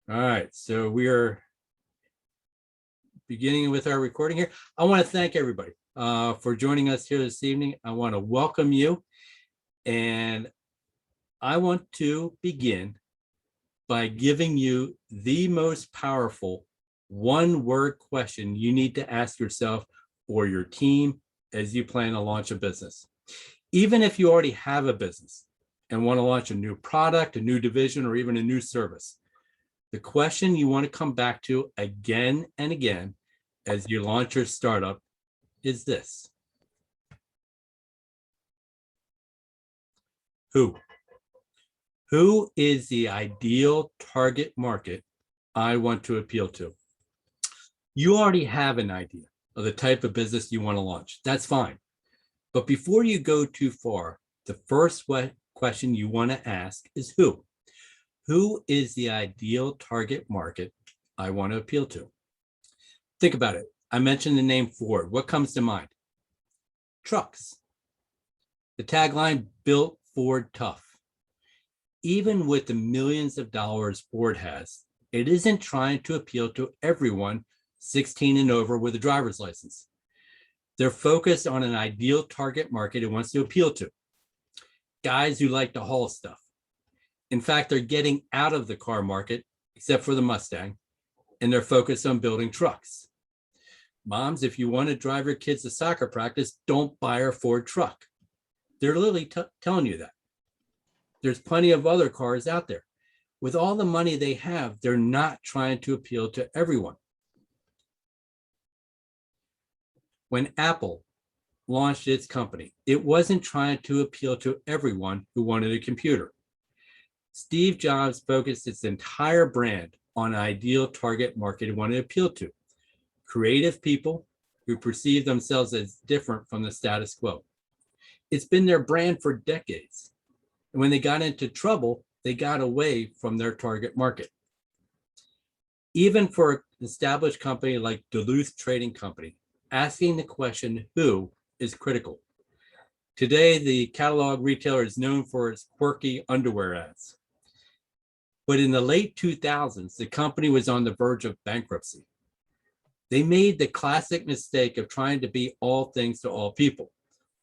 All right, so we are beginning with our recording here. I want to thank everybody for joining us here this evening. I want to welcome you, and I want to begin by giving you the most powerful one-word question you need to ask yourself or your team as you plan to launch a business. Even if you already have a business and want to launch a new product, a new division, or even a new service, the question you want to come back to again and again as you launch your startup is this: who? Who is the ideal target market I want to appeal to? You already have an idea of the type of business you want to launch. That's fine. But before you go too far, the first question you want to ask is who? Who is the ideal target market I want to appeal to? Think about it. I mentioned the name Ford. What comes to mind? Trucks. The tagline, built Ford tough. Even with the millions of dollars Ford has, it isn't trying to appeal to everyone 16 and over with a driver's license. They're focused on an ideal target market it wants to appeal to. Guys who like to haul stuff. In fact, they're getting out of the car market, except for the Mustang, and they're focused on building trucks. Moms, if you want to drive your kids to soccer practice, don't buy a Ford truck. They're literally telling you that. There's plenty of other cars out there. With all the money they have, they're not trying to appeal to everyone. When Apple launched its company, it wasn't trying to appeal to everyone who wanted a computer. Steve Jobs focused its entire brand on an ideal target market it wanted to appeal to: creative people who perceive themselves as different from the status quo. It's been their brand for decades. And when they got into trouble, they got away from their target market. Even for an established company like Duluth Trading Company, asking the question who is critical. Today, the catalog retailer is known for its quirky underwear ads. But in the late 2000s, the company was on the verge of bankruptcy. They made the classic mistake of trying to be all things to all people,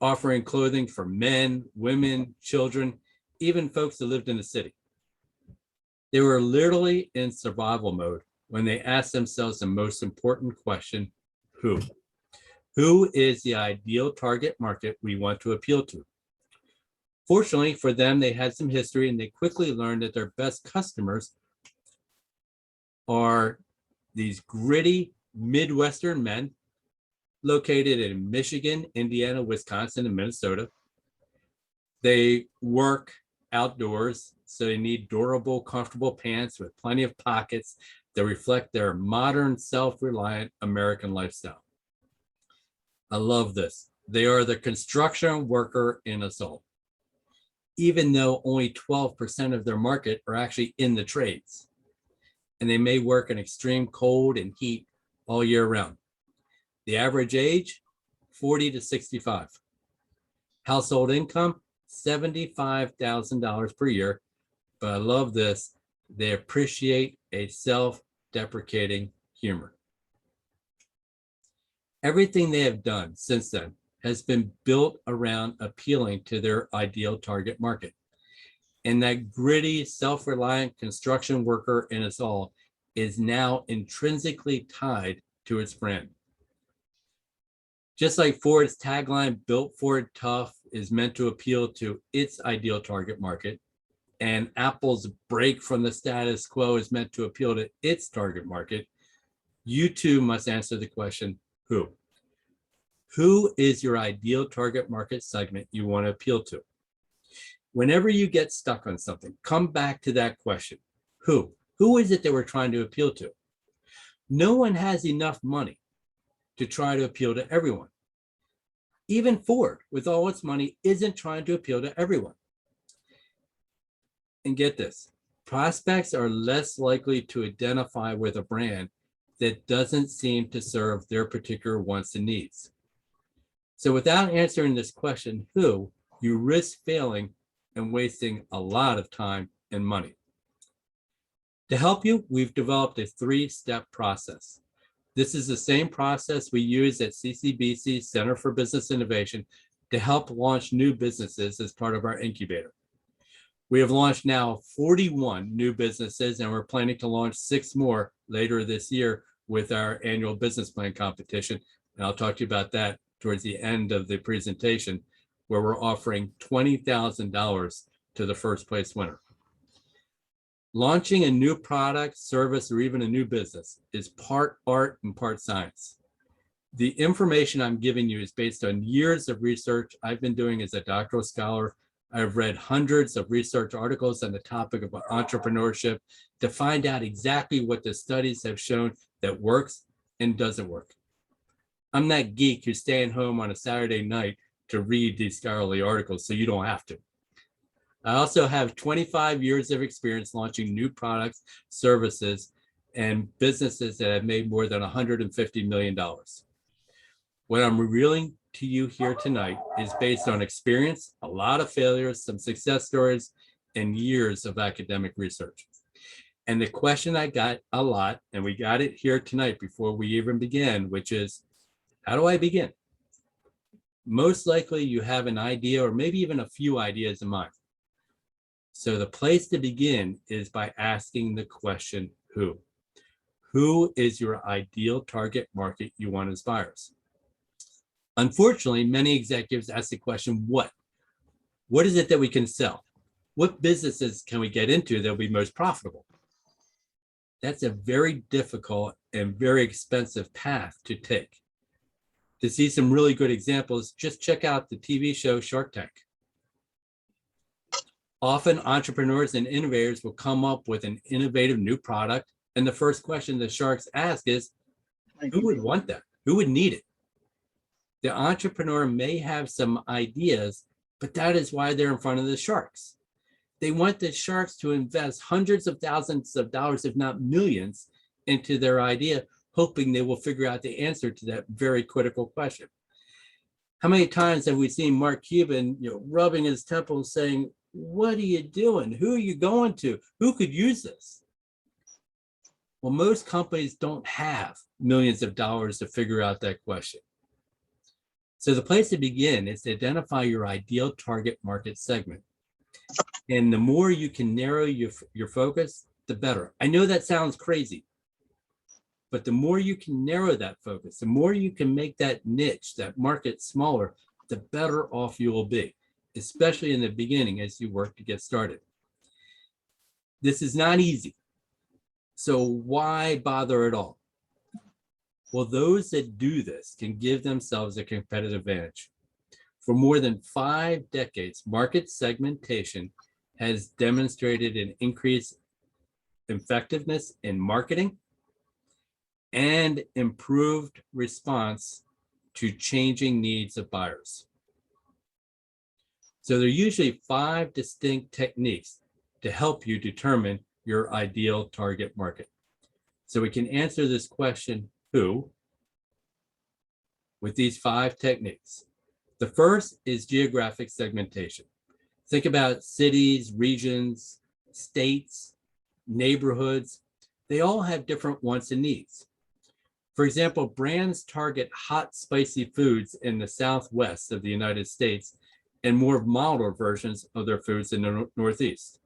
offering clothing for men, women, children, even folks that lived in the city. They were literally in survival mode when they asked themselves the most important question: who? Who is the ideal target market we want to appeal to? Fortunately for them, they had some history and they quickly learned that their best customers are these gritty Midwestern men located in Michigan, Indiana, Wisconsin, and Minnesota. They work outdoors, so they need durable, comfortable pants with plenty of pockets that reflect their modern, self-reliant American lifestyle. I love this. They are the construction worker in us all, even though only 12% of their market are actually in the trades. And they may work in extreme cold and heat all year round. The average age, 40 to 65. Household income, $75,000 per year. But I love this. They appreciate a self-deprecating humor. Everything they have done since then has been built around appealing to their ideal target market. And that gritty, self-reliant construction worker in us all is now intrinsically tied to its brand. Just like Ford's tagline, built Ford tough, is meant to appeal to its ideal target market, and Apple's break from the status quo is meant to appeal to its target market, you too must answer the question, who? Who is your ideal target market segment you want to appeal to? Whenever you get stuck on something, come back to that question. Who? Who is it that we're trying to appeal to? No one has enough money to try to appeal to everyone. Even Ford, with all its money, isn't trying to appeal to everyone. And get this, prospects are less likely to identify with a brand that doesn't seem to serve their particular wants and needs. So without answering this question, who, you risk failing and wasting a lot of time and money. To help you, we've developed a 3-step process. This is the same process we use at CCBC Center for Business Innovation to help launch new businesses as part of our incubator. We have launched now 41 new businesses, and we're planning to launch 6 more later this year with our annual business plan competition. And I'll talk to you about that towards the end of the presentation, where we're offering $20,000 to the first place winner. Launching a new product, service, or even a new business is part art and part science. The information I'm giving you is based on years of research I've been doing as a doctoral scholar. I've read hundreds of research articles on the topic of entrepreneurship to find out exactly what the studies have shown that works and doesn't work. I'm that geek who's staying home on a Saturday night to read these scholarly articles, so you don't have to. I also have 25 years of experience launching new products, services, and businesses that have made more than $150 million. What I'm revealing to you here tonight is based on experience, a lot of failures, some success stories, and years of academic research. And the question I got a lot, and we got it here tonight before we even began, which is, how do I begin? Most likely you have an idea or maybe even a few ideas in mind. So the place to begin is by asking the question, who? Who is your ideal target market you want to inspire? Unfortunately, many executives ask the question, what? What is it that we can sell? What businesses can we get into that will be most profitable? That's a very difficult and very expensive path to take. To see some really good examples, just check out the TV show Shark Tank. Often entrepreneurs and innovators will come up with an innovative new product, and the first question the sharks ask is, who would want that? Who would need it? The entrepreneur may have some ideas, but that is why they're in front of the sharks. They want the sharks to invest hundreds of thousands of dollars, if not millions, into their idea, hoping they will figure out the answer to that very critical question. How many times have we seen Mark Cuban, rubbing his temples saying, what are you doing? Who are you going to? Who could use this? Well, most companies don't have millions of dollars to figure out that question. So the place to begin is to identify your ideal target market segment. And the more you can narrow your focus, the better. I know that sounds crazy, but the more you can narrow that focus, the more you can make that niche, that market smaller, the better off you will be, especially in the beginning as you work to get started. This is not easy. So why bother at all? Well, those that do this can give themselves a competitive advantage. For more than 5 decades, market segmentation has demonstrated an increased effectiveness in marketing and improved response to changing needs of buyers. So there are usually 5 distinct techniques to help you determine your ideal target market. So we can answer this question, who, with these 5 techniques. The first is geographic segmentation. Think about cities, regions, states, neighborhoods. They all have different wants and needs. For example, brands target hot, spicy foods in the Southwest of the United States and more milder versions of their foods in the Northeast.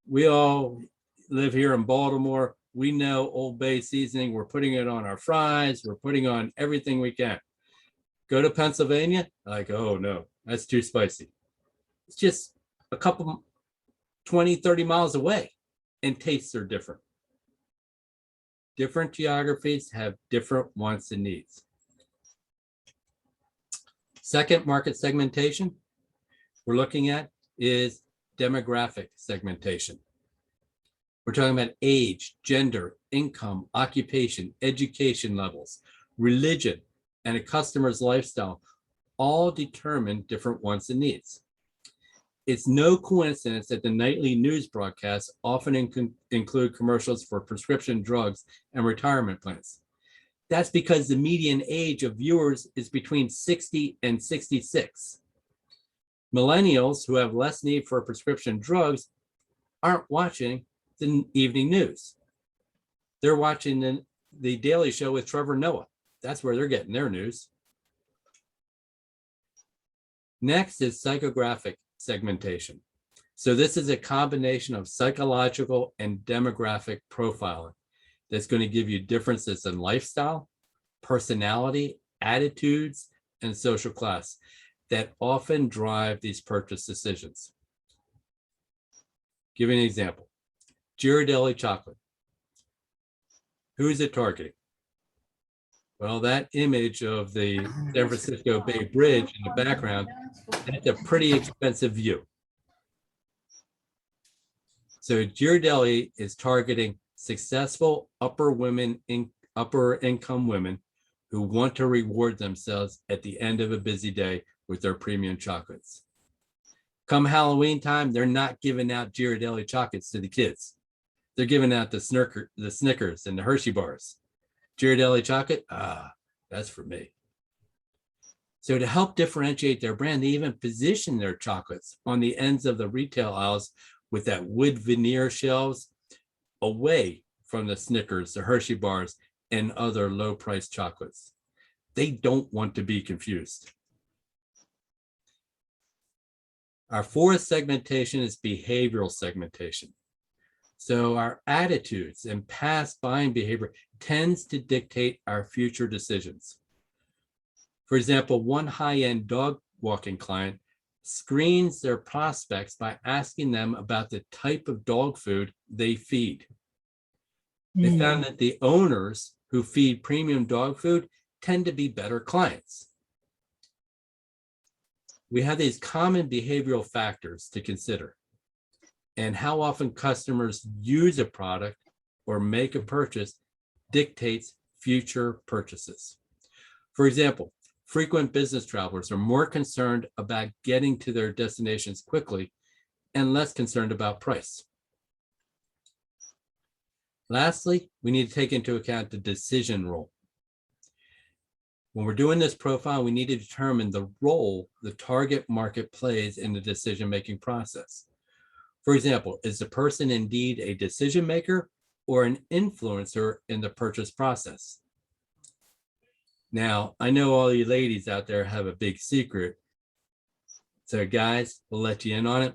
We all live here in Baltimore. We know Old Bay seasoning. We're putting it on our fries. We're putting on everything we can. Go to Pennsylvania, like, oh no, that's too spicy. It's just a couple, 20, 30 miles away, and tastes are different. Different geographies have different wants and needs. Second market segmentation we're looking at is demographic segmentation. We're talking about age, gender, income, occupation, education levels, religion, and a customer's lifestyle all determine different wants and needs. It's no coincidence that the nightly news broadcasts often include commercials for prescription drugs and retirement plans. That's because the median age of viewers is between 60 and 66. Millennials who have less need for prescription drugs aren't watching the evening news. They're watching the Daily Show with Trevor Noah. That's where they're getting their news. Next is psychographic segmentation. So this is a combination of psychological and demographic profiling that's going to give you differences in lifestyle, personality, attitudes, and social class that often drive these purchase decisions. Give you an example. Ghirardelli chocolate. Who is it targeting? Well, that image of the San Francisco Bay Bridge in the background, that's a pretty expensive view. So Ghirardelli is targeting successful upper income women who want to reward themselves at the end of a busy day with their premium chocolates. Come Halloween time, they're not giving out Ghirardelli chocolates to the kids. They're giving out the Snickers and the Hershey bars. Ghirardelli chocolate, that's for me. So to help differentiate their brand, they even position their chocolates on the ends of the retail aisles with that wood veneer shelves away from the Snickers, the Hershey bars, and other low-priced chocolates. They don't want to be confused. Our fourth segmentation is behavioral segmentation. So our attitudes and past buying behavior tends to dictate our future decisions. For example, one high-end dog walking client screens their prospects by asking them about the type of dog food they feed. They found that the owners who feed premium dog food tend to be better clients. We have these common behavioral factors to consider, and how often customers use a product or make a purchase dictates future purchases. For example, frequent business travelers are more concerned about getting to their destinations quickly and less concerned about price. Lastly, we need to take into account the decision role. When we're doing this profile, we need to determine the role the target market plays in the decision-making process. For example, is the person indeed a decision maker or an influencer in the purchase process? Now, I know all you ladies out there have a big secret. So guys, we'll let you in on it.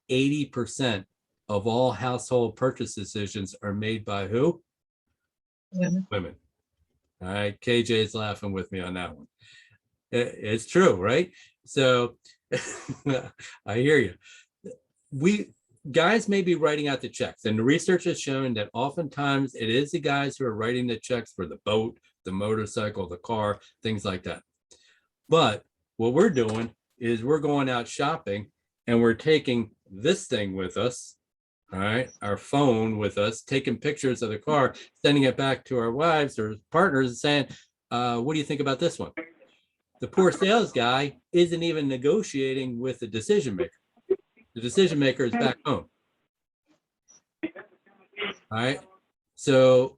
80% of all household purchase decisions are made by who? Women. All right, KJ is laughing with me on that one. It's true, right? So I hear you. We guys may be writing out the checks, and the research has shown that oftentimes it is the guys who are writing the checks for the boat, the motorcycle, the car, things like that. But what we're doing is we're going out shopping and we're taking this thing with us, all right, our phone with us, taking pictures of the car, sending it back to our wives or partners and saying, what do you think about this one? The poor sales guy isn't even negotiating with the decision maker. The decision maker is back home. All right. So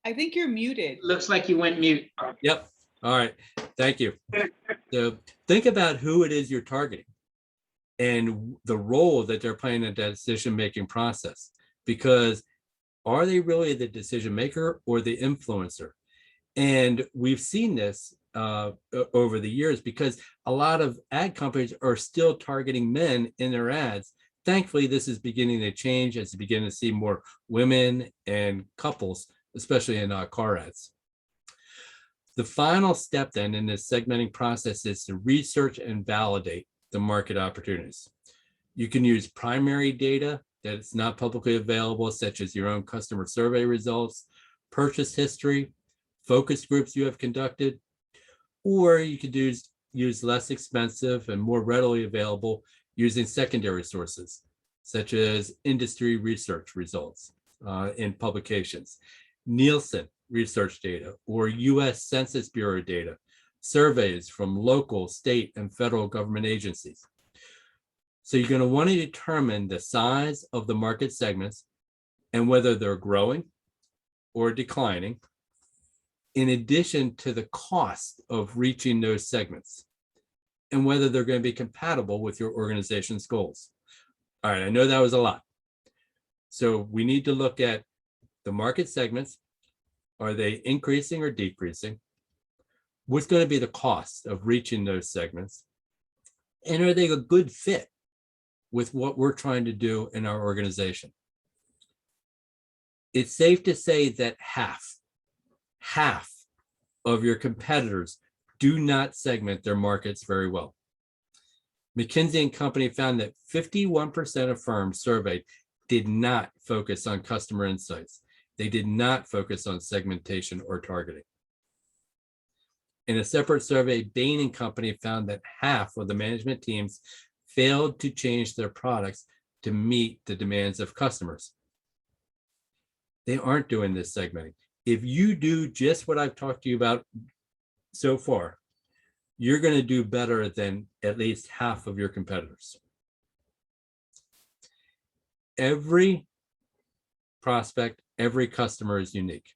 I think you're muted. Looks like you went mute. Yep. All right. Thank you. So think about who it is you're targeting and the role that they're playing in that decision-making process, because are they really the decision maker or the influencer? And we've seen this over the years because a lot of ad companies are still targeting men in their ads. Thankfully, this is beginning to change as you begin to see more women and couples, especially in car ads. The final step then in this segmenting process is to research and validate the market opportunities. You can use primary data that is not publicly available, such as your own customer survey results, purchase history, focus groups you have conducted, or you could use less expensive and more readily available using secondary sources, such as industry research results in publications, Nielsen research data, or US Census Bureau data, surveys from local, state, and federal government agencies. So you're going to want to determine the size of the market segments and whether they're growing or declining. in addition to the cost of reaching those segments and whether they're going to be compatible with your organization's goals. All right, I know that was a lot. So we need to look at the market segments. Are they increasing or decreasing? What's going to be the cost of reaching those segments? And are they a good fit with what we're trying to do in our organization? It's safe to say that half of your competitors do not segment their markets very well. McKinsey & Company found that 51% of firms surveyed did not focus on customer insights. They did not focus on segmentation or targeting. In a separate survey, Bain & Company found that half of the management teams failed to change their products to meet the demands of customers. They aren't doing this segmenting. If you do just what I've talked to you about so far, you're going to do better than at least half of your competitors. Every prospect, every customer is unique.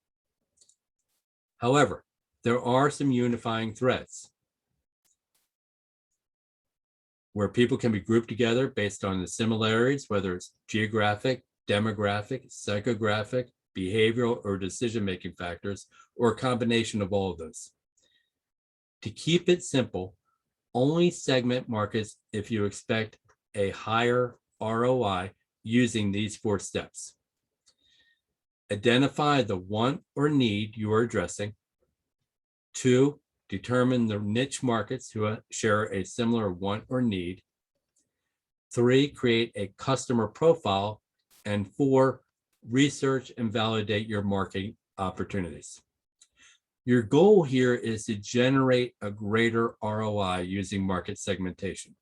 However, there are some unifying threads where people can be grouped together based on the similarities, whether it's geographic, demographic, psychographic, behavioral, or decision-making factors, or a combination of all of those. To keep it simple, only segment markets if you expect a higher ROI using these 4 steps. Identify the want or need you are addressing. 2, determine the niche markets who share a similar want or need. 3, create a customer profile. And 4, research and validate your marketing opportunities. Your goal here is to generate a greater ROI using market segmentation.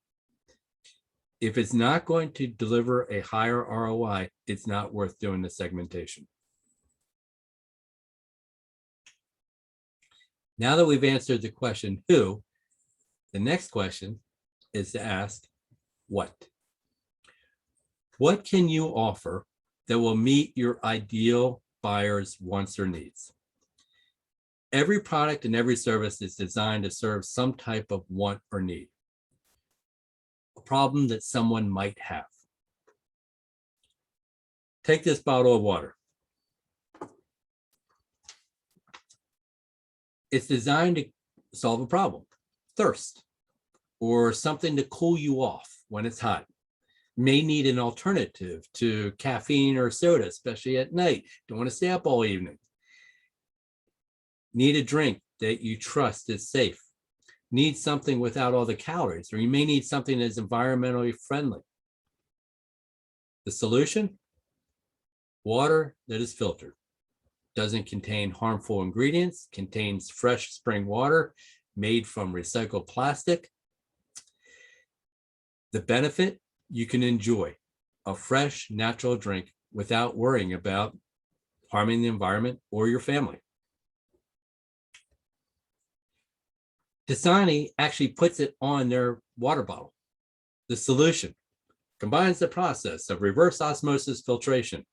If it's not going to deliver a higher ROI, it's not worth doing the segmentation. Now that we've answered the question, who, the next question is to ask, what? What can you offer that will meet your ideal buyer's wants or needs? Every product and every service is designed to serve some type of want or need, a problem that someone might have. Take this bottle of water. It's designed to solve a problem, thirst, or something to cool you off when it's hot. May need an alternative to caffeine or soda, especially at night. Don't want to stay up all evening. Need a drink that you trust is safe. Need something without all the calories, or you may need something that's environmentally friendly. The solution? Water that is filtered. Doesn't contain harmful ingredients, contains fresh spring water made from recycled plastic. The benefit? You can enjoy a fresh, natural drink without worrying about harming the environment or your family. Dasani actually puts it on their water bottle. The solution combines the process of reverse osmosis filtration.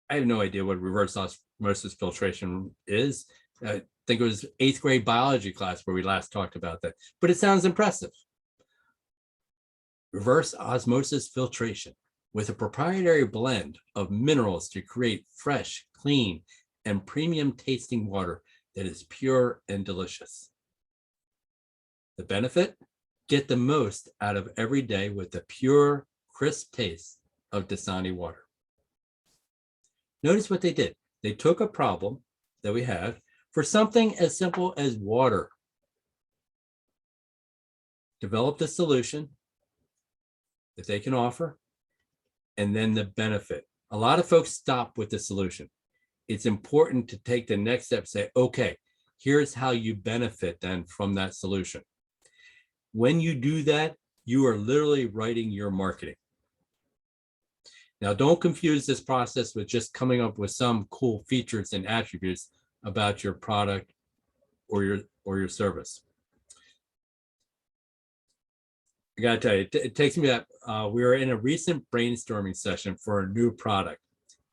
I have no idea what reverse osmosis filtration is. I think it was 8th grade biology class where we last talked about that, but it sounds impressive. Reverse osmosis filtration with a proprietary blend of minerals to create fresh, clean, and premium tasting water that is pure and delicious. The benefit? Get the most out of every day with the pure, crisp taste of Dasani water. Notice what they did. They took a problem that we have for something as simple as water, developed a solution that they can offer, and then the benefit. A lot of folks stop with the solution. It's important to take the next step, say, okay, here's how you benefit then from that solution. When you do that, you are literally writing your marketing. Now, don't confuse this process with just coming up with some cool features and attributes about your product or your service. I gotta tell you, it takes me that we were in a recent brainstorming session for a new product.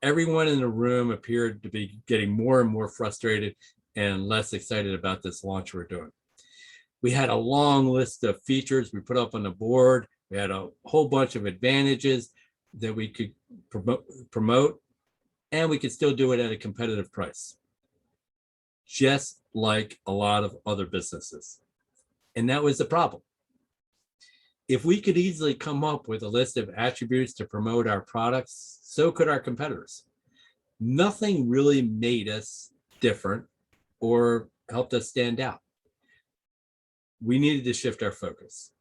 Everyone in the room appeared to be getting more and more frustrated and less excited about this launch we're doing. We had a long list of features we put up on the board. We had a whole bunch of advantages that we could promote, and we could still do it at a competitive price, just like a lot of other businesses. And that was the problem. If we could easily come up with a list of attributes to promote our products, so could our competitors. Nothing really made us different or helped us stand out. We needed to shift our focus.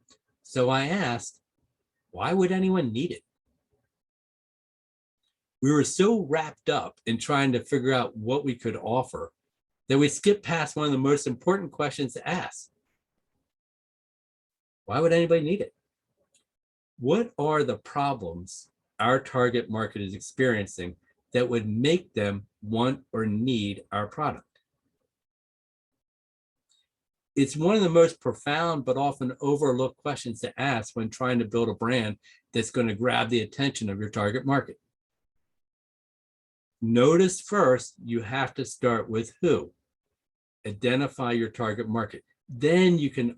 So I asked, why would anyone need it? We were so wrapped up in trying to figure out what we could offer that we skipped past one of the most important questions to ask. Why would anybody need it? What are the problems our target market is experiencing that would make them want or need our product? It's one of the most profound but often overlooked questions to ask when trying to build a brand that's going to grab the attention of your target market. Notice first, you have to start with who. Identify your target market. Then you can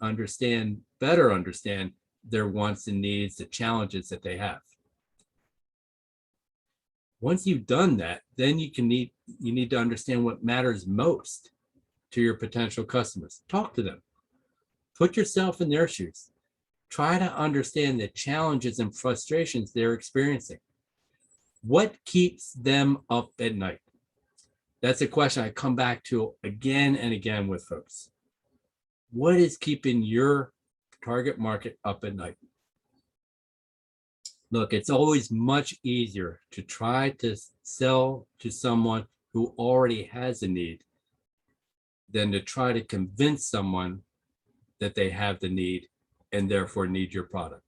better understand their wants and needs, the challenges that they have. Once you've done that, then you need to understand what matters most to your potential customers. Talk to them. Put yourself in their shoes. Try to understand the challenges and frustrations they're experiencing. What keeps them up at night? That's a question I come back to again and again with folks. What is keeping your target market up at night? Look, it's always much easier to try to sell to someone who already has a need than to try to convince someone that they have the need and therefore need your product.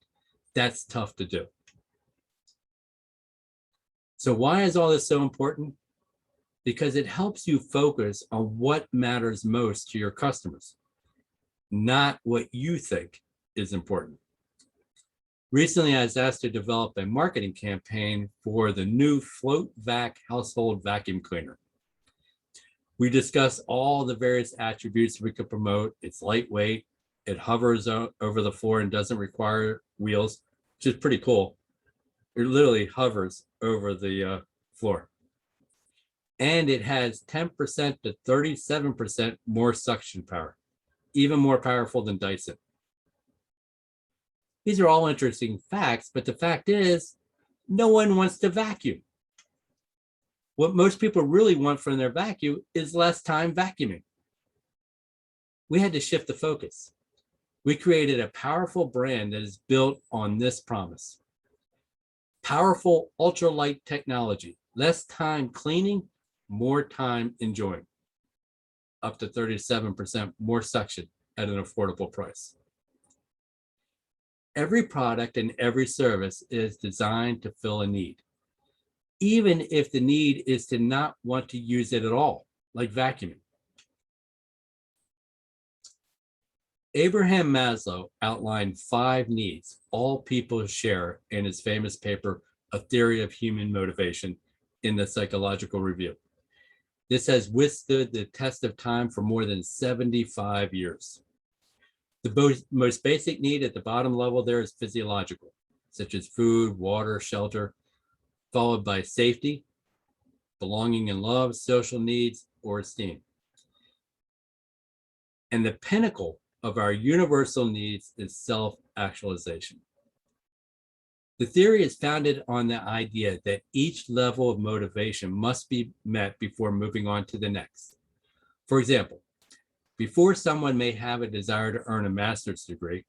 That's tough to do. So why is all this so important? Because it helps you focus on what matters most to your customers, not what you think is important. Recently, I was asked to develop a marketing campaign for the new Float Vac household vacuum cleaner. We discussed all the various attributes we could promote. It's lightweight, it hovers over the floor and doesn't require wheels, which is pretty cool. It literally hovers over the floor. And it has 10% to 37% more suction power, even more powerful than Dyson. These are all interesting facts, but the fact is, no one wants to vacuum. What most people really want from their vacuum is less time vacuuming. We had to shift the focus. We created a powerful brand that is built on this promise. Powerful ultralight technology, less time cleaning, more time enjoying. Up to 37% more suction at an affordable price. Every product and every service is designed to fill a need, even if the need is to not want to use it at all, like vacuuming. Abraham Maslow outlined 5 needs all people share in his famous paper, A Theory of Human Motivation, in the Psychological Review. This has withstood the test of time for more than 75 years. The most basic need at the bottom level there is physiological, such as food, water, shelter, followed by safety, belonging and love, social needs, or esteem. And the pinnacle of our universal needs is self-actualization. The theory is founded on the idea that each level of motivation must be met before moving on to the next. For example, before someone may have a desire to earn a master's degree,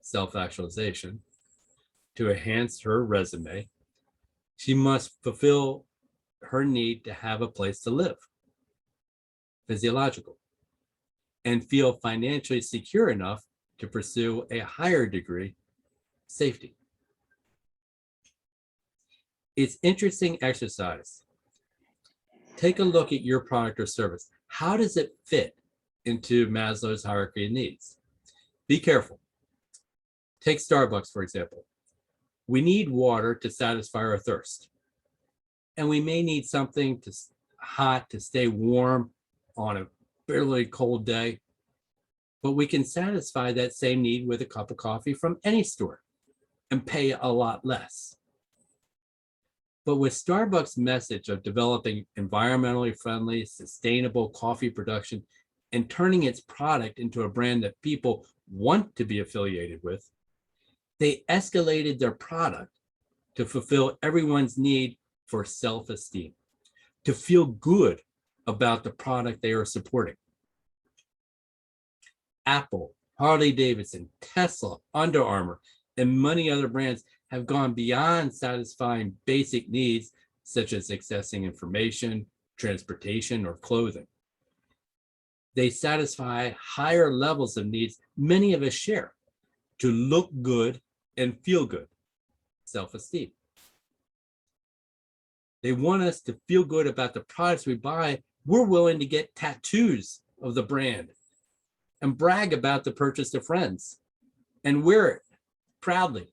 self-actualization, to enhance her resume, she must fulfill her need to have a place to live, physiological, and feel financially secure enough to pursue a higher degree, safety. It's interesting exercise. Take a look at your product or service. How does it fit into Maslow's hierarchy of needs? Be careful. Take Starbucks, for example. We need water to satisfy our thirst. And we may need something hot to stay warm on a bitterly cold day, but we can satisfy that same need with a cup of coffee from any store and pay a lot less. But with Starbucks' message of developing environmentally friendly, sustainable coffee production and turning its product into a brand that people want to be affiliated with, they escalated their product to fulfill everyone's need for self-esteem, to feel good about the product they are supporting. Apple, Harley-Davidson, Tesla, Under Armour, and many other brands have gone beyond satisfying basic needs such as accessing information, transportation, or clothing. They satisfy higher levels of needs many of us share to look good and feel good, self-esteem. They want us to feel good about the products we buy. We're willing to get tattoos of the brand and brag about the purchase to friends and wear it proudly.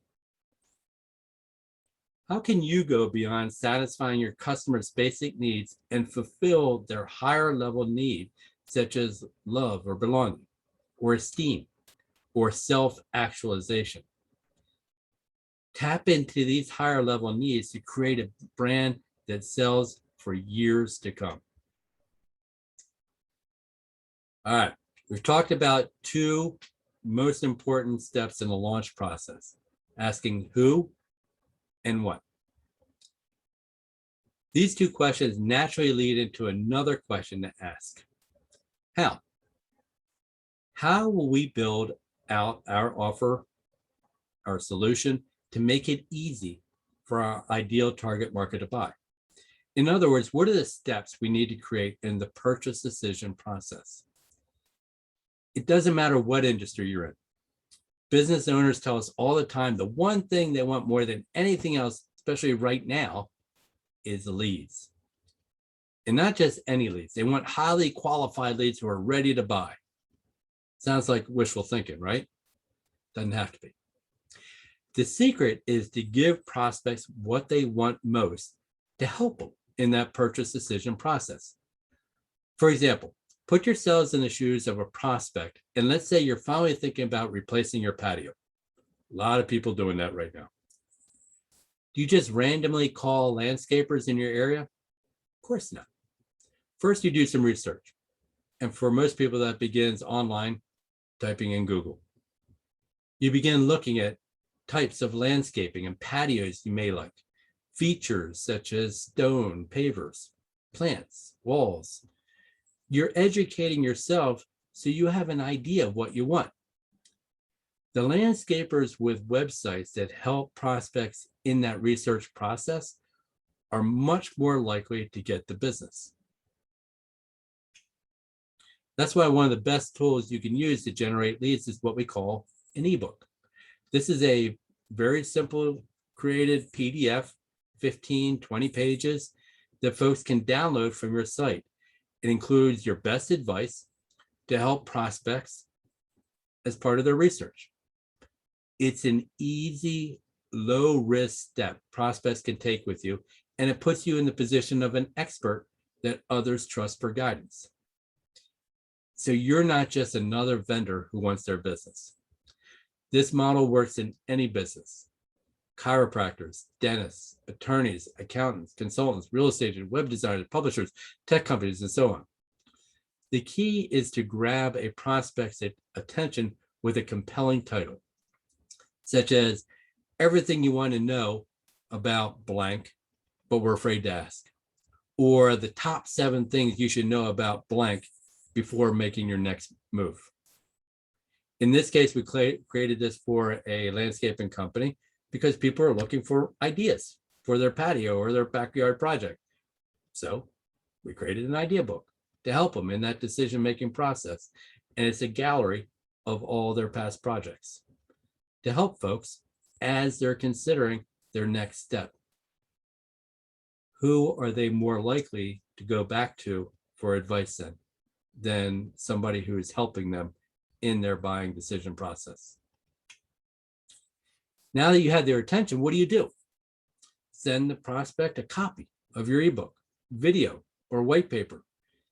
How can you go beyond satisfying your customers' basic needs and fulfill their higher level need, such as love or belonging, or esteem, or self-actualization? Tap into these higher level needs to create a brand that sells for years to come. All right, we've talked about two most important steps in the launch process, asking who and what. These two questions naturally lead into another question to ask. How? How will we build out our offer, our solution, to make it easy for our ideal target market to buy? In other words, what are the steps we need to create in the purchase decision process? It doesn't matter what industry you're in. Business owners tell us all the time the one thing they want more than anything else, especially right now, is leads. And not just any leads. They want highly qualified leads who are ready to buy. Sounds like wishful thinking, right? Doesn't have to be. The secret is to give prospects what they want most to help them in that purchase decision process. For example, put yourselves in the shoes of a prospect, and let's say you're finally thinking about replacing your patio. A lot of people doing that right now. Do you just randomly call landscapers in your area? Of course not. First, you do some research. And for most people, that begins online, typing in Google. You begin looking at types of landscaping and patios you may like, features such as stone, pavers, plants, walls. You're educating yourself so you have an idea of what you want. The landscapers with websites that help prospects in that research process are much more likely to get the business. That's why one of the best tools you can use to generate leads is what we call an ebook. This is a very simple created PDF, 15, 20 pages that folks can download from your site. It includes your best advice to help prospects as part of their research. It's an easy, low-risk step prospects can take with you, and it puts you in the position of an expert that others trust for guidance. So you're not just another vendor who wants their business. This model works in any business. Chiropractors, dentists, attorneys, accountants, consultants, real estate agents, web designers, publishers, tech companies, and so on. The key is to grab a prospect's attention with a compelling title, such as everything you want to know about blank, but we're afraid to ask, or the top 7 things you should know about blank before making your next move. In this case, we created this for a landscaping company because people are looking for ideas for their patio or their backyard project. So we created an idea book to help them in that decision-making process. And it's a gallery of all their past projects to help folks as they're considering their next step. Who are they more likely to go back to for advice than somebody who is helping them in their buying decision process? Now that you have their attention, what do? Send the prospect a copy of your ebook, video, or white paper.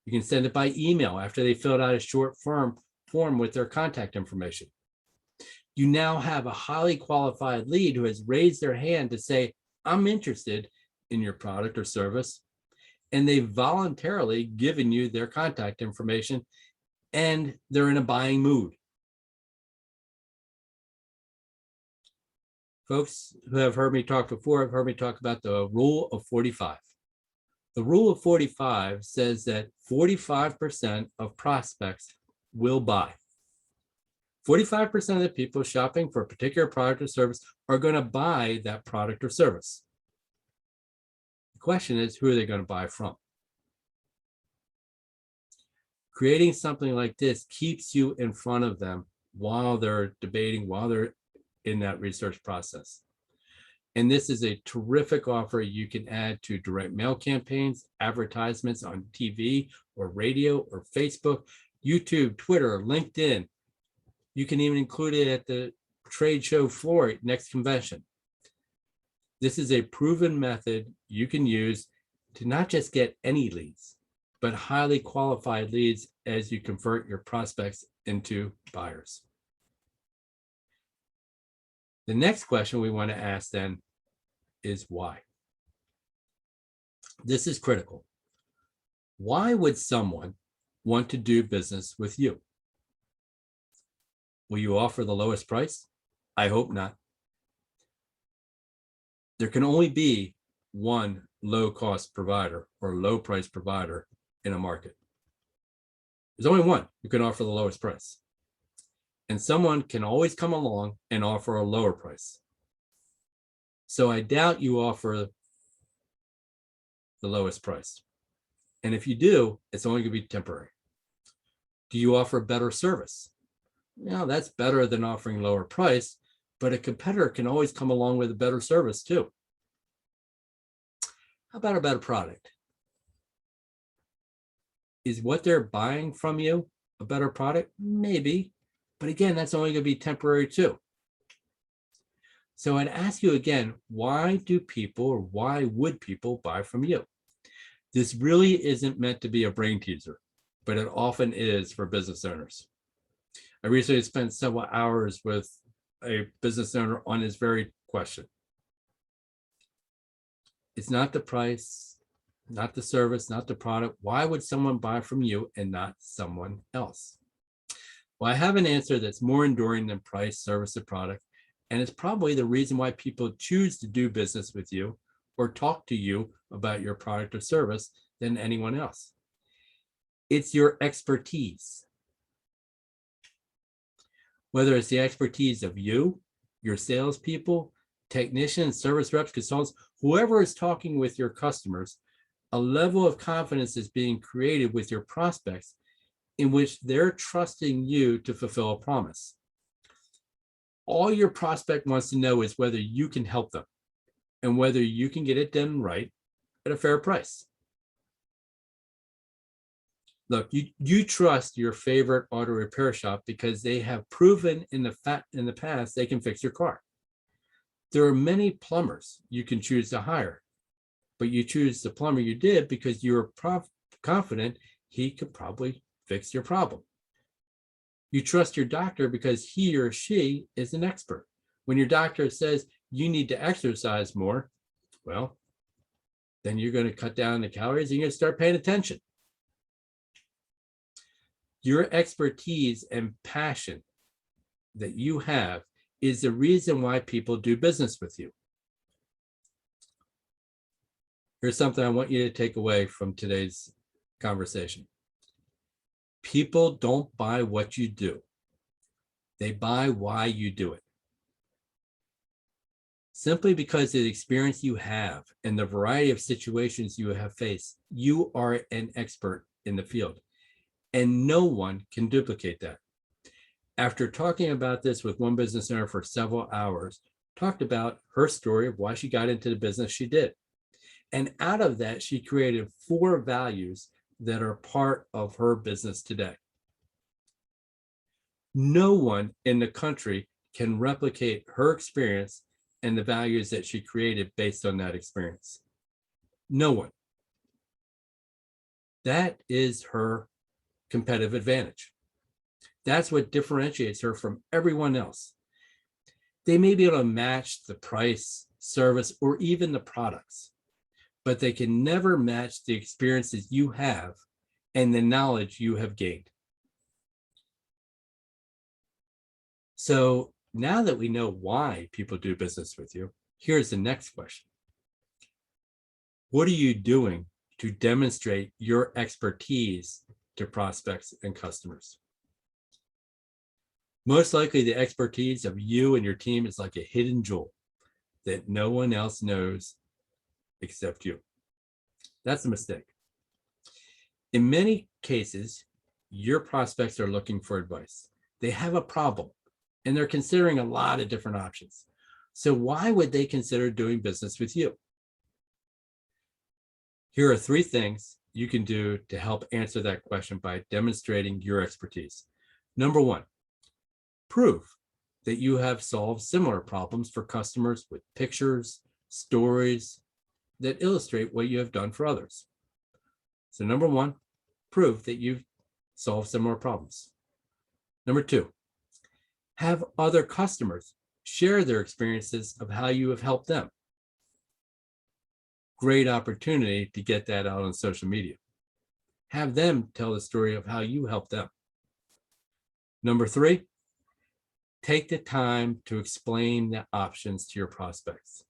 You can send it by email after they filled out a short form with their contact information. You now have a highly qualified lead who has raised their hand to say, I'm interested in your product or service. And they've voluntarily given you their contact information and they're in a buying mood. Folks who have heard me talk before have heard me talk about the rule of 45. The rule of 45 says that 45% of prospects will buy. 45% of the people shopping for a particular product or service are going to buy that product or service. The question is, who are they going to buy from? Creating something like this keeps you in front of them while they're debating, while they're in that research process. And this is a terrific offer you can add to direct mail campaigns, advertisements on TV or radio or Facebook, YouTube, Twitter, LinkedIn. You can even include it at the trade show floor next convention. This is a proven method you can use to not just get any leads, but highly qualified leads as you convert your prospects into buyers. The next question we want to ask then is why? This is critical. Why would someone want to do business with you? Will you offer the lowest price? I hope not. There can only be one low-cost provider or low-price provider in a market. There's only one who can offer the lowest price. And someone can always come along and offer a lower price. So I doubt you offer the lowest price. And if you do, it's only going to be temporary. Do you offer better service? Now, that's better than offering lower price, but a competitor can always come along with a better service too. How about a better product? Is what they're buying from you a better product? Maybe. But again, that's only going to be temporary too. So I'd ask you again, why do people or why would people buy from you? This really isn't meant to be a brain teaser, but it often is for business owners. I recently spent several hours with a business owner on this very question. It's not the price, not the service, not the product. Why would someone buy from you and not someone else? Well, I have an answer that's more enduring than price, service, or product. And it's probably the reason why people choose to do business with you or talk to you about your product or service than anyone else. It's your expertise. Whether it's the expertise of you, your salespeople, technicians, service reps, consultants, whoever is talking with your customers, a level of confidence is being created with your prospects in which they're trusting you to fulfill a promise. All your prospect wants to know is whether you can help them and whether you can get it done right at a fair price. Look, you trust your favorite auto repair shop because they have proven in the past they can fix your car. There are many plumbers you can choose to hire, but you choose the plumber you did because you're confident he could probably fix your problem. You trust your doctor because he or she is an expert. When your doctor says you need to exercise more, well, then you're going to cut down the calories and you're going to start paying attention. Your expertise and passion that you have is the reason why people do business with you. Here's something I want you to take away from today's conversation. People don't buy what you do. They buy why you do it. Simply because of the experience you have and the variety of situations you have faced, you are an expert in the field, and no one can duplicate that. After talking about this with one business owner for several hours, talked about her story of why she got into the business she did. And out of that, she created 4 values that are part of her business today. No one in the country can replicate her experience and the values that she created based on that experience. No one. That is her competitive advantage. That's what differentiates her from everyone else. They may be able to match the price, service, or even the products, but they can never match the experiences you have and the knowledge you have gained. So now that we know why people do business with you, here's the next question. What are you doing to demonstrate your expertise to prospects and customers? Most likely the expertise of you and your team is like a hidden jewel that no one else knows except you. That's a mistake. In many cases, your prospects are looking for advice. They have a problem and they're considering a lot of different options. So why would they consider doing business with you? Here are 3 things you can do to help answer that question by demonstrating your expertise. Number 1, prove that you have solved similar problems for customers with pictures, stories that illustrate what you have done for others. So number 1, prove that you've solved similar problems. Number 2, have other customers share their experiences of how you have helped them. Great opportunity to get that out on social media. Have them tell the story of how you helped them. Number 3, take the time to explain the options to your prospects.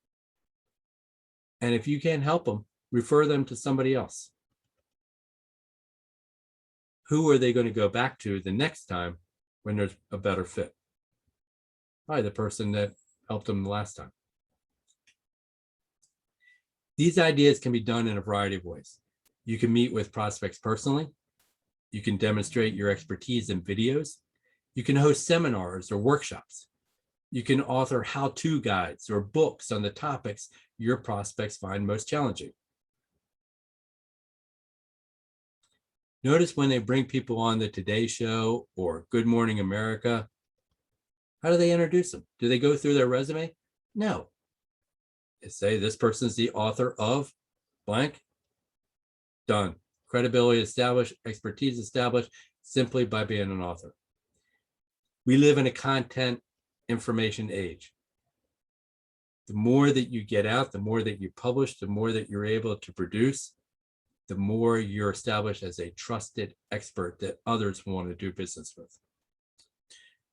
And if you can't help them, refer them to somebody else. Who are they going to go back to the next time when there's a better fit? Probably the person that helped them the last time. These ideas can be done in a variety of ways. You can meet with prospects personally. You can demonstrate your expertise in videos. You can host seminars or workshops. You can author how-to guides or books on the topics your prospects find most challenging. Notice when they bring people on the Today Show or Good Morning America, how do they introduce them? Do they go through their resume? No. They say this person's the author of blank. Done. Credibility established, expertise established simply by being an author. We live in a content information age. The more that you get out, the more that you publish, the more that you're able to produce, the more you're established as a trusted expert that others want to do business with.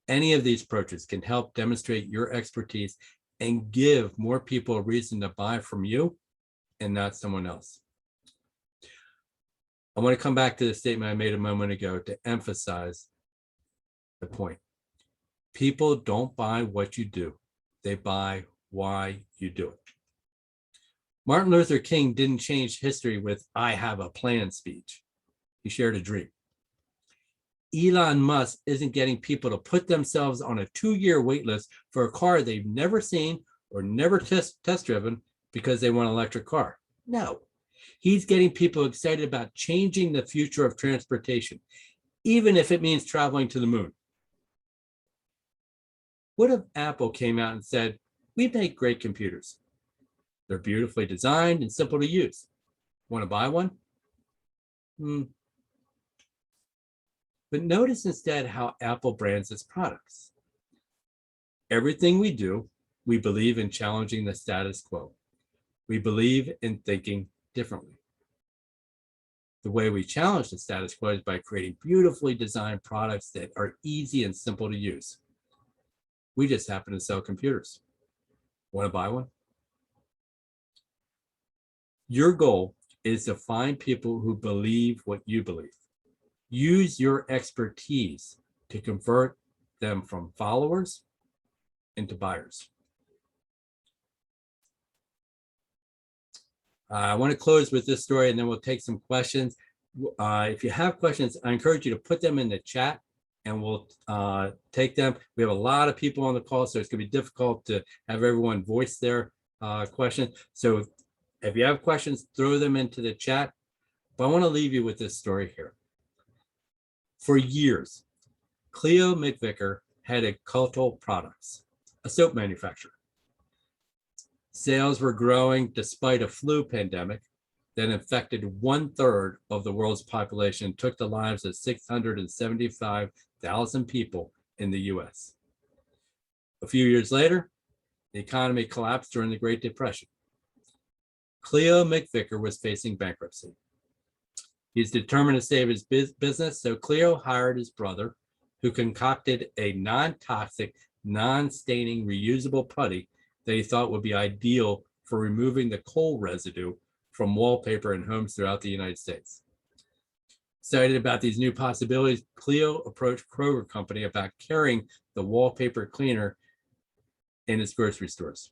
Any of these approaches can help demonstrate your expertise and give more people a reason to buy from you and not someone else. I want to come back to the statement I made a moment ago to emphasize the point. People don't buy what you do. They buy why you do it. Martin Luther King didn't change history with "I have a plan" speech. He shared a dream. Elon Musk isn't getting people to put themselves on a 2-year wait list for a car they've never seen or never test driven because they want an electric car. No, he's getting people excited about changing the future of transportation, even if it means traveling to the moon. What if Apple came out and said, we make great computers. They're beautifully designed and simple to use. Want to buy one? But notice instead how Apple brands its products. Everything we do, we believe in challenging the status quo. We believe in thinking differently. The way we challenge the status quo is by creating beautifully designed products that are easy and simple to use. We just happen to sell computers. Want to buy one? Your goal is to find people who believe what you believe. Use your expertise to convert them from followers into buyers. I want to close with this story and then we'll take some questions. If you have questions, I encourage you to put them in the chat and we'll take them. We have a lot of people on the call, so it's going to be difficult to have everyone voice their question. So if you have questions, throw them into the chat. But I want to leave you with this story here. For years, Cleo McVicker had a Kutol products, a soap manufacturer. Sales were growing despite a flu pandemic, that infected 1/3 of the world's population, took the lives of 675,000 people in the US. A few years later, the economy collapsed during the Great Depression. Cleo McVicker was facing bankruptcy. He's determined to save his business, so Cleo hired his brother, who concocted a non-toxic, non-staining, reusable putty that he thought would be ideal for removing the coal residue from wallpaper in homes throughout the United States. Excited about these new possibilities, Cleo approached Kroger Company about carrying the wallpaper cleaner in its grocery stores.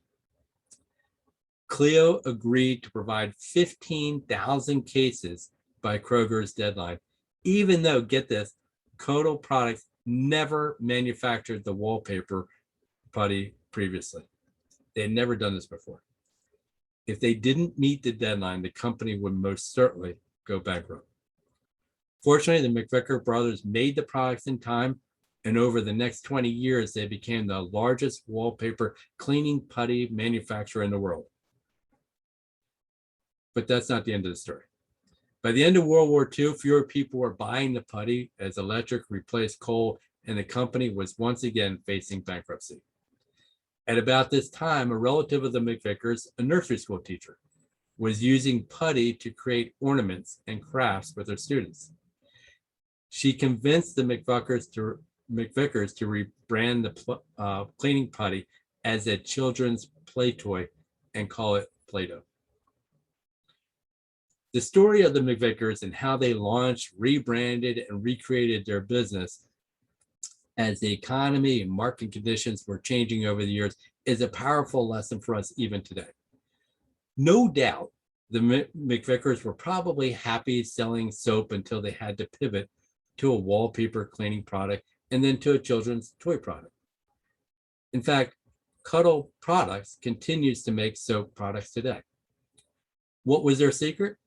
Cleo agreed to provide 15,000 cases by Kroger's deadline, even though, get this, Kutol products never manufactured the wallpaper putty previously. They had never done this before. If they didn't meet the deadline, the company would most certainly go bankrupt. Fortunately, the McVicker brothers made the products in time, and over the next 20 years, they became the largest wallpaper cleaning putty manufacturer in the world. But that's not the end of the story. By the end of World War II, fewer people were buying the putty as electric replaced coal, and the company was once again facing bankruptcy. At about this time, a relative of the McVickers, a nursery school teacher, was using putty to create ornaments and crafts with her students. She convinced the McVickers to rebrand the cleaning putty as a children's play toy and call it Play-Doh. The story of the McVickers and how they launched, rebranded, and recreated their business as the economy and market conditions were changing over the years is a powerful lesson for us even today. No doubt, the McVickers were probably happy selling soap until they had to pivot to a wallpaper cleaning product and then to a children's toy product. In fact, Kutol Products continues to make soap products today. What was their secret?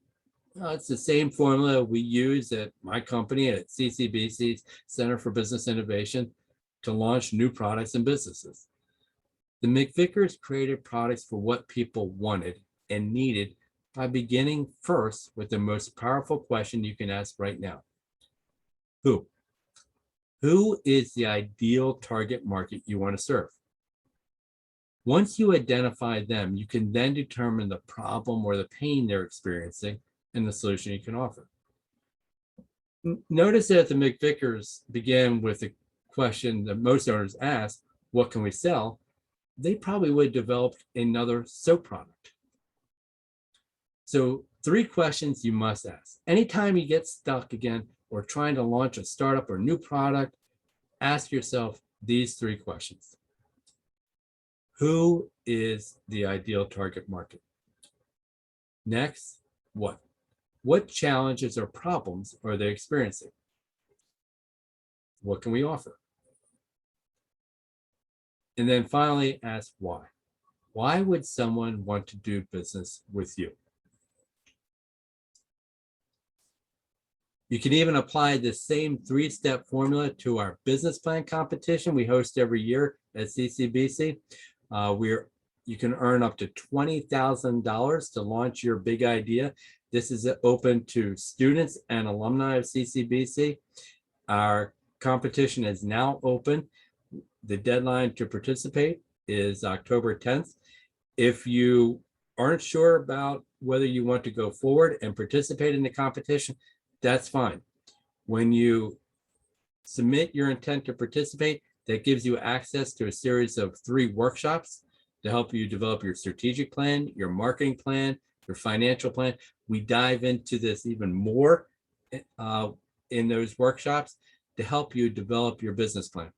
It's the same formula we use at my company at CCBC's Center for Business Innovation to launch new products and businesses. The McVickers created products for what people wanted and needed by beginning first with the most powerful question you can ask right now. Who? Who is the ideal target market you want to serve? Once you identify them, you can then determine the problem or the pain they're experiencing and the solution you can offer. Notice that the McVickers began with a question that most owners ask, what can we sell? They probably would have developed another soap product. So 3 questions you must ask. Anytime you get stuck again or trying to launch a startup or new product, ask yourself these 3 questions. Who is the ideal target market? Next, what? What challenges or problems are they experiencing? What can we offer? And then finally, ask why. Why would someone want to do business with you? You can even apply the same 3-step formula to our business plan competition we host every year at CCBC. You can earn up to $20,000 to launch your big idea. This is open to students and alumni of CCBC. Our competition is now open. The deadline to participate is October 10th. If you aren't sure about whether you want to go forward and participate in the competition, that's fine. When you submit your intent to participate, that gives you access to a series of 3 workshops to help you develop your strategic plan, your marketing plan, your financial plan. We dive into this even more in those workshops to help you develop your business plan.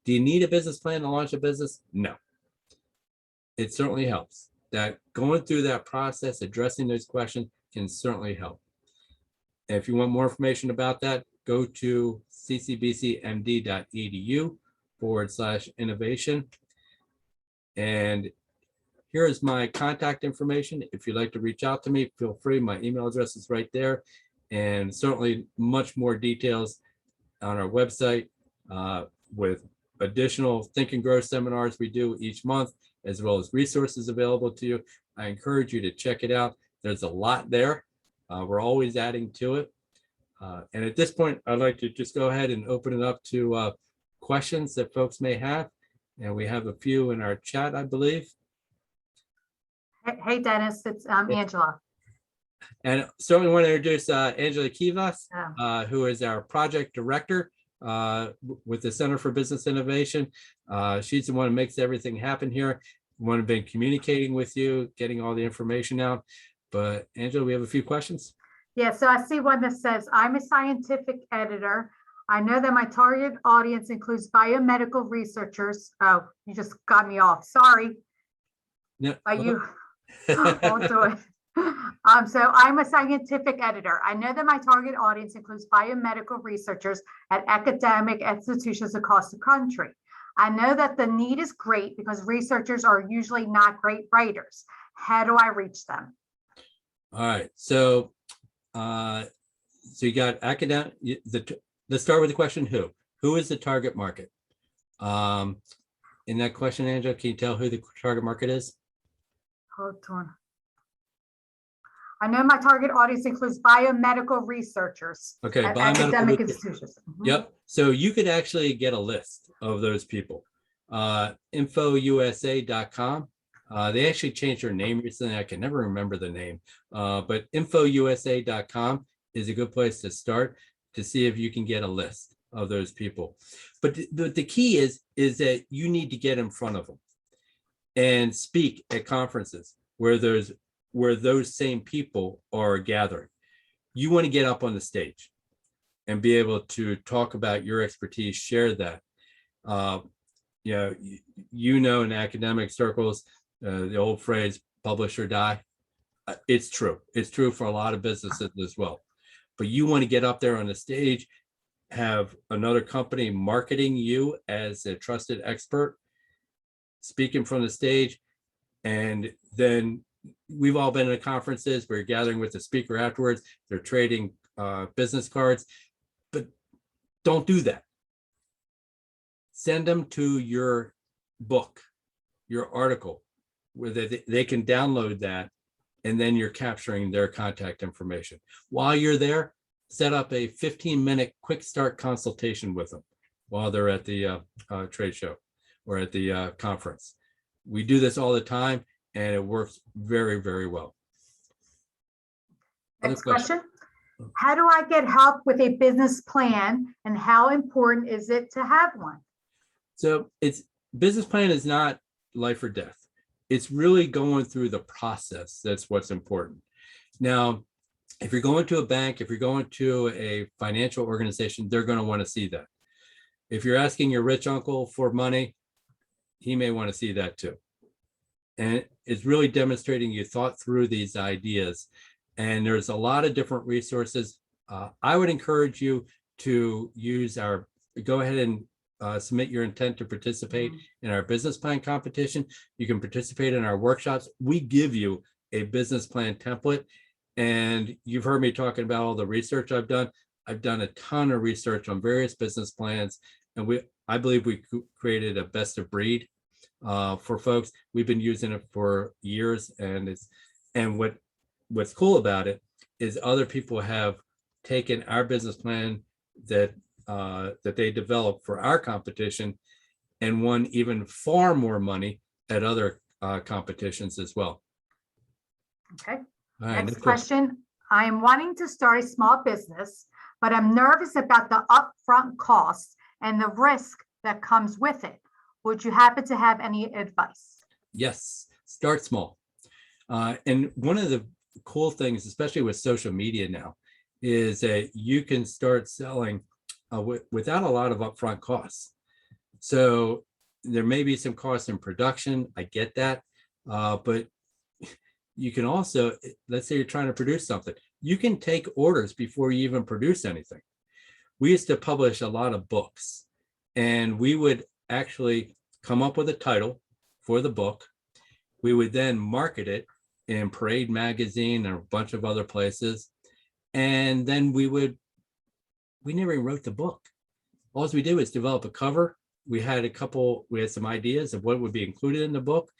Do you need a business plan to launch a business? No. It certainly helps. That going through that process, addressing those questions can certainly help. And if you want more information about that, go to ccbcmd.edu/innovation. And here is my contact information. If you'd like to reach out to me, feel free. My email address is right there. And certainly much more details on our website with additional Think and Grow seminars we do each month, as well as resources available to you. I encourage you to check it out. There's a lot there. We're always adding to it. And at this point, I'd like to just go ahead and open it up to questions that folks may have. And we have a few in our chat, I believe. Hey, Dennis, it's Angela. And certainly want to introduce Angela Kivas, Oh. who is our project director with the Center for Business Innovation. She's the one who makes everything happen here. One who's been communicating with you, getting all the information out. But Angela, we have a few questions. Yeah, so I see one that says, I'm a scientific editor. I know that my target audience includes biomedical researchers. Oh, you just got me off. Sorry. No, You won't do it. So I'm a scientific editor. I know that my target audience includes biomedical researchers at academic institutions across the country. I know that the need is great because researchers are usually not great writers. How do I reach them? All right, so you got academic. Let's start with the question: Who is the target market? In that question, Angela, can you tell who the target market is? Hold on. I know my target audience includes biomedical researchers Okay, at biomedical academic research. institutions. Yep. So you could actually get a list of those people. Infousa.com. They actually changed their name recently. I can never remember the name, but infousa.com is a good place to start to see if you can get a list of those people. But the key is that you need to get in front of them and speak at conferences where those same people are gathering. You want to get up on the stage and be able to talk about your expertise, share that. In academic circles, the old phrase, publish or die. It's true. It's true for a lot of businesses as well. But you want to get up there on the stage, have another company marketing you as a trusted expert, speaking from the stage, and then we've all been at conferences where you're gathering with the speaker afterwards. They're trading business cards, but don't do that. Send them to your book, your article, where they can download that, and then you're capturing their contact information. While you're there, set up a 15-minute quick start consultation with them while they're at the trade show or at the conference. We do this all the time, and it works very, very well. Next question. How do I get help with a business plan, and how important is it to have one? So business plan is not life or death. It's really going through the process. That's what's important. Now, if you're going to a bank, if you're going to a financial organization, they're going to want to see that. If you're asking your rich uncle for money, he may want to see that too. And it's really demonstrating you thought through these ideas. And there's a lot of different resources. I would encourage you to go ahead and submit your intent to participate in our business plan competition. You can participate in our workshops. We give you a business plan template. And you've heard me talking about all the research I've done. I've done a ton of research on various business plans. And I believe we created a best of breed for folks. We've been using it for years. And what's cool about it is other people have taken our business plan that they developed for our competition and won even far more money at other competitions as well. Okay. All right, Next question. I am wanting to start a small business, but I'm nervous about the upfront costs and the risk that comes with it. Would you happen to have any advice? Yes, start small. And one of the cool things, especially with social media now, is that you can start selling without a lot of upfront costs. So there may be some costs in production. I get that. But you can also, let's say you're trying to produce something, you can take orders before you even produce anything. We used to publish a lot of books, and we would actually come up with a title for the book. We would then market it in Parade Magazine and a bunch of other places. And then we never even wrote the book. All we did was develop a cover. We had some ideas of what would be included in the book.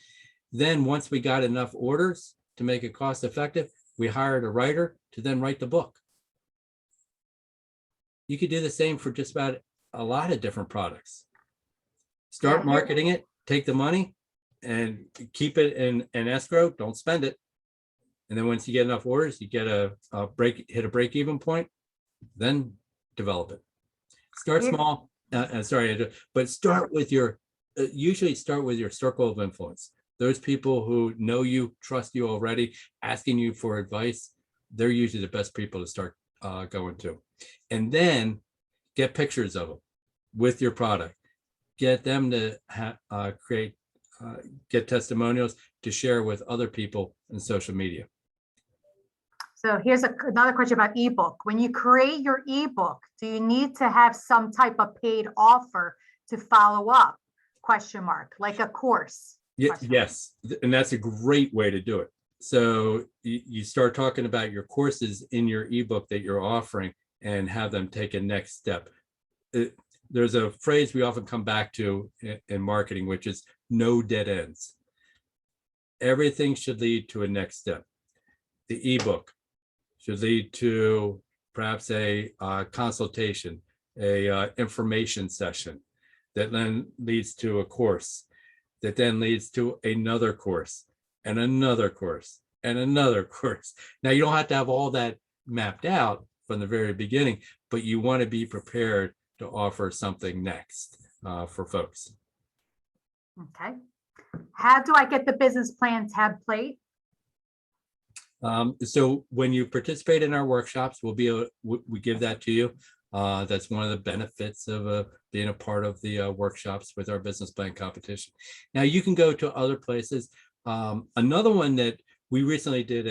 Then once we got enough orders to make it cost effective, We hired a writer to then write the book. You could do the same for just about a lot of different products. Start marketing it, take the money and keep it in escrow, don't spend it. And then once you get enough orders, you get hit a break even point, then develop it. Start small, but start with usually start with your circle of influence. Those people who know you, trust you already, asking you for advice, they're usually the best people to start going to. And then get pictures of them with your product. Get them to get testimonials to share with other people in social media. So here's another question about ebook. When you create your ebook, do you need to have some type of paid offer to follow up? Question mark, like a course. Yes, and that's a great way to do it. So you start talking about your courses in your ebook that you're offering and have them take a next step. There's a phrase we often come back to in marketing, which is no dead ends. Everything should lead to a next step. The ebook should lead to perhaps a consultation, a information session that then leads to a course, that then leads to another course and another course and another course. Now, you don't have to have all that mapped out from the very beginning, but you want to be prepared to offer something next for folks. Okay. How do I get the business plan template? So when you participate in our workshops, we give that to you. That's one of the benefits of being a part of the workshops with our business plan competition. Now you can go to other places. Another one that we recently did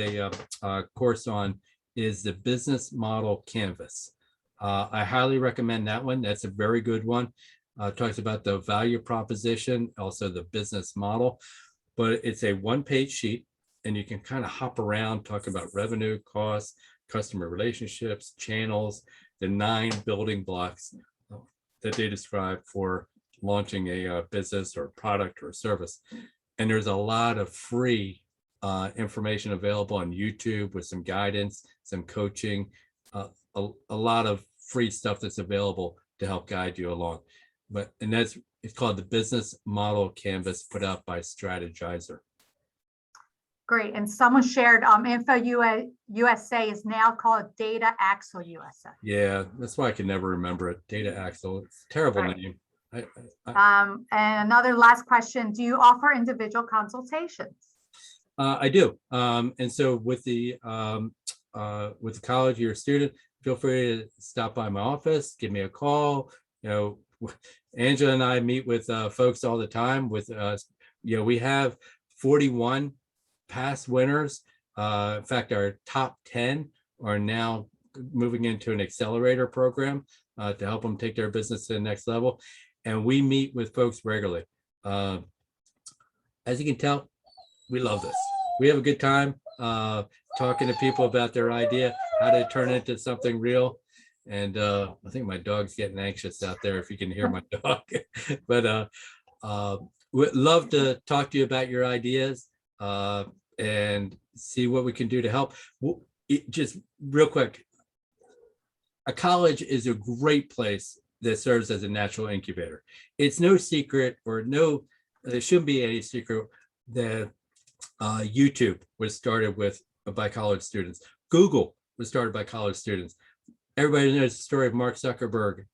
a course on is the business model canvas. I highly recommend that one. That's a very good one. Talks about the value proposition, also the business model, but it's a one-page sheet and you can kind of hop around talking about revenue, costs, customer relationships, channels, the 9 building blocks that they describe for launching a business or product or service. And there's a lot of free information available on YouTube with some guidance, some coaching, a lot of free stuff that's available to help guide you along. It's called the Business Model Canvas, put out by Strategizer. Great. And someone shared Info USA is now called Data Axle USA. Yeah, that's why I can never remember it. Data Axle. It's a terrible name. And another last question. Do you offer individual consultations? I do. And so with the college, you're a student, feel free to stop by my office, give me a call. Angela and I meet with folks all the time. We have 41 past winners. In fact, our top 10 are now moving into an accelerator program to help them take their business to the next level. And we meet with folks regularly. As you can tell, we love this. We have a good time talking to people about their idea, how to turn it into something real. And I think my dog's getting anxious out there if you can hear my dog. But we'd love to talk to you about your ideas and see what we can do to help. Just real quick, a college is a great place that serves as a natural incubator. It's no secret, there shouldn't be any secret that YouTube was started by college students. Google was started by college students. Everybody knows the story of Mark Zuckerberg.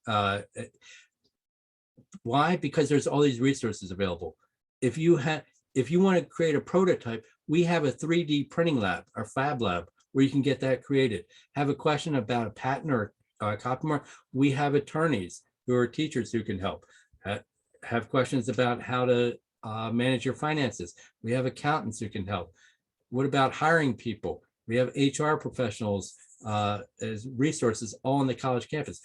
Why? Because there's all these resources available. If you want to create a prototype, we have a 3D printing lab, our Fab Lab, where you can get that created. Have a question about a patent or a copyright, we have attorneys who are teachers who can help. Have questions about how to manage your finances. We have accountants who can help. What about hiring people? We have HR professionals as resources all on the college campus.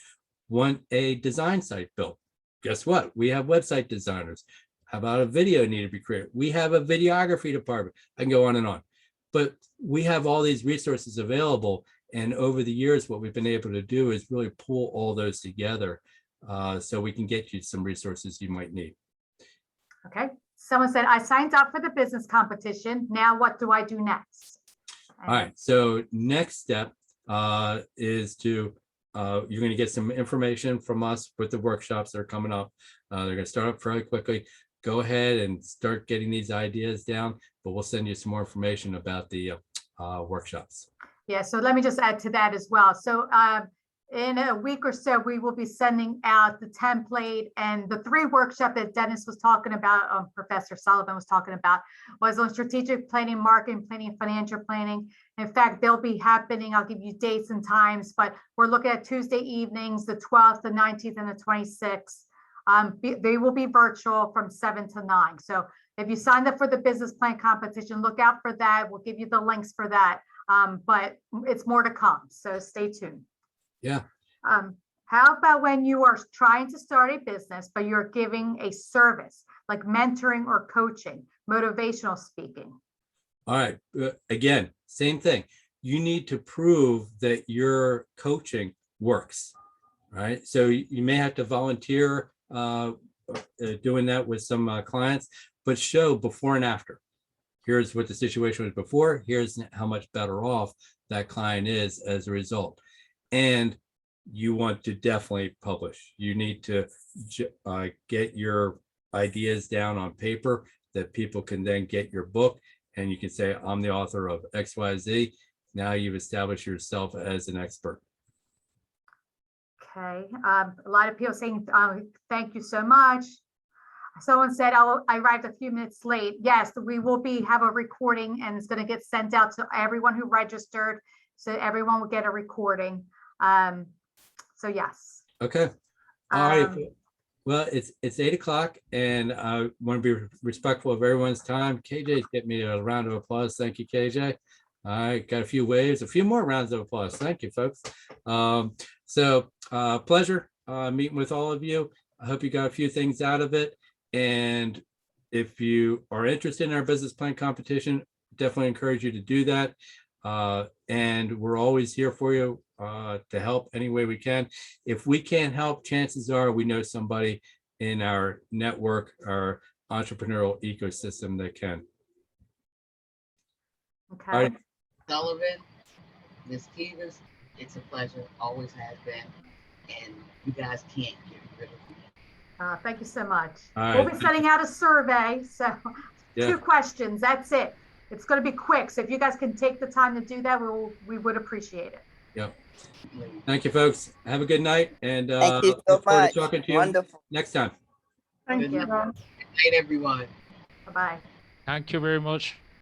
Want a design site built? Guess what? We have website designers. How about a video need to be created? We have a videography department. I can go on and on. But we have all these resources available. And over the years, what we've been able to do is really pull all those together so we can get you some resources you might need. Okay. Someone said, I signed up for the business competition. Now what do I do next? All right. So next step is to, you're going to get some information from us with the workshops that are coming up. They're going to start up fairly quickly. Go ahead and start getting these ideas down, but we'll send you some more information about the workshops. Yeah, so let me just add to that as well. So in a week or so, we will be sending out the template, and the 3 workshop that Dennis was talking about, Professor Sullivan was talking about, was on strategic planning, marketing planning, financial planning. In fact, they'll be happening. I'll give you dates and times, but we're looking at Tuesday evenings, the 12th, the 19th, and the 26th. They will be virtual from 7 to 9. So if you signed up for the business plan competition, look out for that. We'll give you the links for that. But it's more to come, so stay tuned. Yeah. How about when you are trying to start a business, but you're giving a service like mentoring or coaching, motivational speaking? All right. Again, same thing. You need to prove that your coaching works, right? So you may have to volunteer doing that with some clients, but show before and after. Here's what the situation was before. Here's how much better off that client is as a result. And you want to definitely publish. You need to get your ideas down on paper that people can then get your book, and you can say, I'm the author of XYZ. Now you've established yourself as an expert. Okay. A lot of people saying, thank you so much. Someone said, oh, I arrived a few minutes late. Yes, we will have a recording, and it's going to get sent out to everyone who registered. So everyone will get a recording. So yes. Okay. All right. Well, it's 8 o'clock, and I want to be respectful of everyone's time. KJ's get me a round of applause. Thank you, KJ. All right, got a few waves, a few more rounds of applause. Thank you, folks. So pleasure meeting with all of you. I hope you got a few things out of it. And if you are interested in our business plan competition, definitely encourage you to do that. And we're always here for you to help any way we can. If we can't help, chances are we know somebody in our network, our entrepreneurial ecosystem that can. Okay. All right. Sullivan, Ms. Stevens, it's a pleasure, always has been, and you guys can't get rid of me. Thank you so much. All We'll right. be sending out a survey. So Yeah. 2 questions, that's it. It's going to be quick. So if you guys can take the time to do that, we would appreciate it. Yep. Thank you, folks. Have a good night, and Thank you so look forward much. to talking to you Wonderful. next time. Thank Good you. night. Good night, everyone. Bye-bye. Thank you very much.